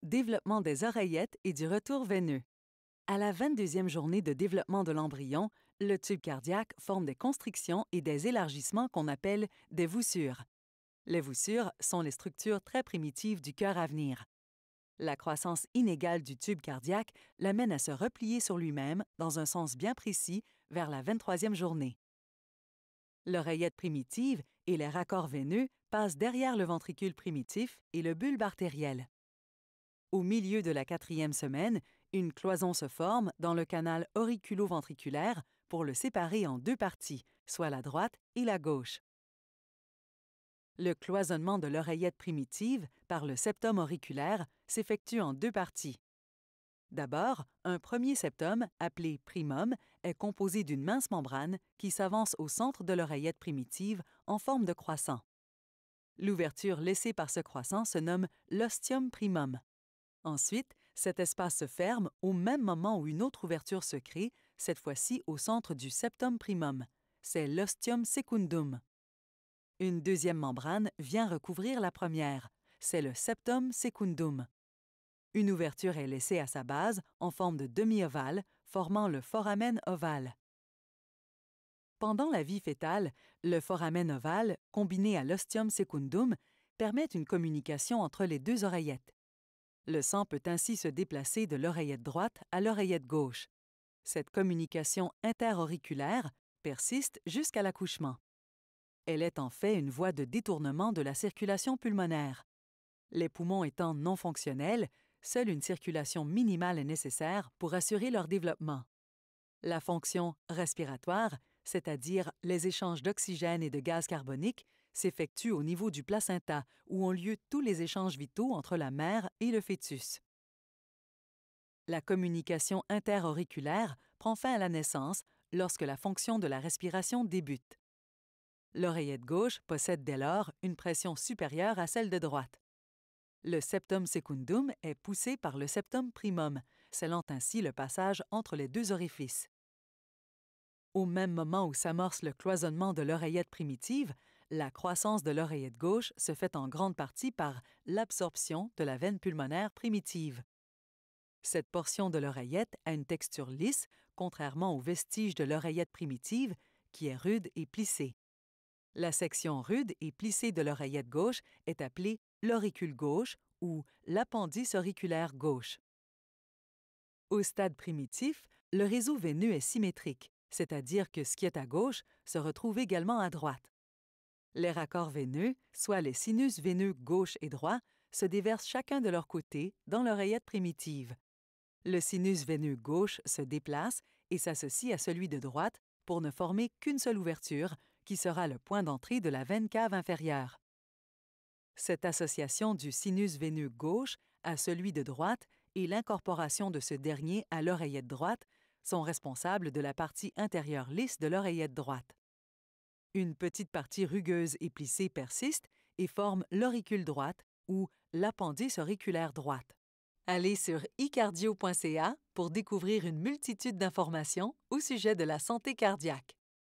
Développement des oreillettes et du retour veineux. À la 22e journée de développement de l'embryon, le tube cardiaque forme des constrictions et des élargissements qu'on appelle des voussures. Les voussures sont les structures très primitives du cœur à venir. La croissance inégale du tube cardiaque l'amène à se replier sur lui-même dans un sens bien précis vers la 23e journée. L'oreillette primitive et les raccords veineux passent derrière le ventricule primitif et le bulbe artériel. Au milieu de la 4e semaine, une cloison se forme dans le canal auriculo-ventriculaire pour le séparer en deux parties, soit la droite et la gauche. Le cloisonnement de l'oreillette primitive par le septum auriculaire s'effectue en deux parties. D'abord, un premier septum, appelé primum, est composé d'une mince membrane qui s'avance au centre de l'oreillette primitive en forme de croissant. L'ouverture laissée par ce croissant se nomme l'ostium primum. Ensuite, cet espace se ferme au même moment où une autre ouverture se crée, cette fois-ci au centre du septum primum. C'est l'ostium secundum. Une deuxième membrane vient recouvrir la première. C'est le septum secundum. Une ouverture est laissée à sa base en forme de demi-ovale, formant le foramen ovale. Pendant la vie fœtale, le foramen ovale, combiné à l'ostium secundum, permet une communication entre les deux oreillettes. Le sang peut ainsi se déplacer de l'oreillette droite à l'oreillette gauche. Cette communication interauriculaire persiste jusqu'à l'accouchement. Elle est en fait une voie de détournement de la circulation pulmonaire. Les poumons étant non fonctionnels, seule une circulation minimale est nécessaire pour assurer leur développement. La fonction respiratoire, c'est-à-dire les échanges d'oxygène et de gaz carbonique, s'effectue au niveau du placenta, où ont lieu tous les échanges vitaux entre la mère et le fœtus. La communication interauriculaire prend fin à la naissance lorsque la fonction de la respiration débute. L'oreillette gauche possède dès lors une pression supérieure à celle de droite. Le septum secundum est poussé par le septum primum, scellant ainsi le passage entre les deux orifices. Au même moment où s'amorce le cloisonnement de l'oreillette primitive, la croissance de l'oreillette gauche se fait en grande partie par l'absorption de la veine pulmonaire primitive. Cette portion de l'oreillette a une texture lisse, contrairement aux vestiges de l'oreillette primitive, qui est rude et plissée. La section rude et plissée de l'oreillette gauche est appelée l'auricule gauche ou l'appendice auriculaire gauche. Au stade primitif, le réseau veineux est symétrique, c'est-à-dire que ce qui est à gauche se retrouve également à droite. Les raccords veineux, soit les sinus veineux gauche et droit, se déversent chacun de leur côté dans l'oreillette primitive. Le sinus veineux gauche se déplace et s'associe à celui de droite pour ne former qu'une seule ouverture, qui sera le point d'entrée de la veine cave inférieure. Cette association du sinus veineux gauche à celui de droite et l'incorporation de ce dernier à l'oreillette droite sont responsables de la partie intérieure lisse de l'oreillette droite. Une petite partie rugueuse et plissée persiste et forme l'auricule droite ou l'appendice auriculaire droite. Allez sur icardio.ca pour découvrir une multitude d'informations au sujet de la santé cardiaque.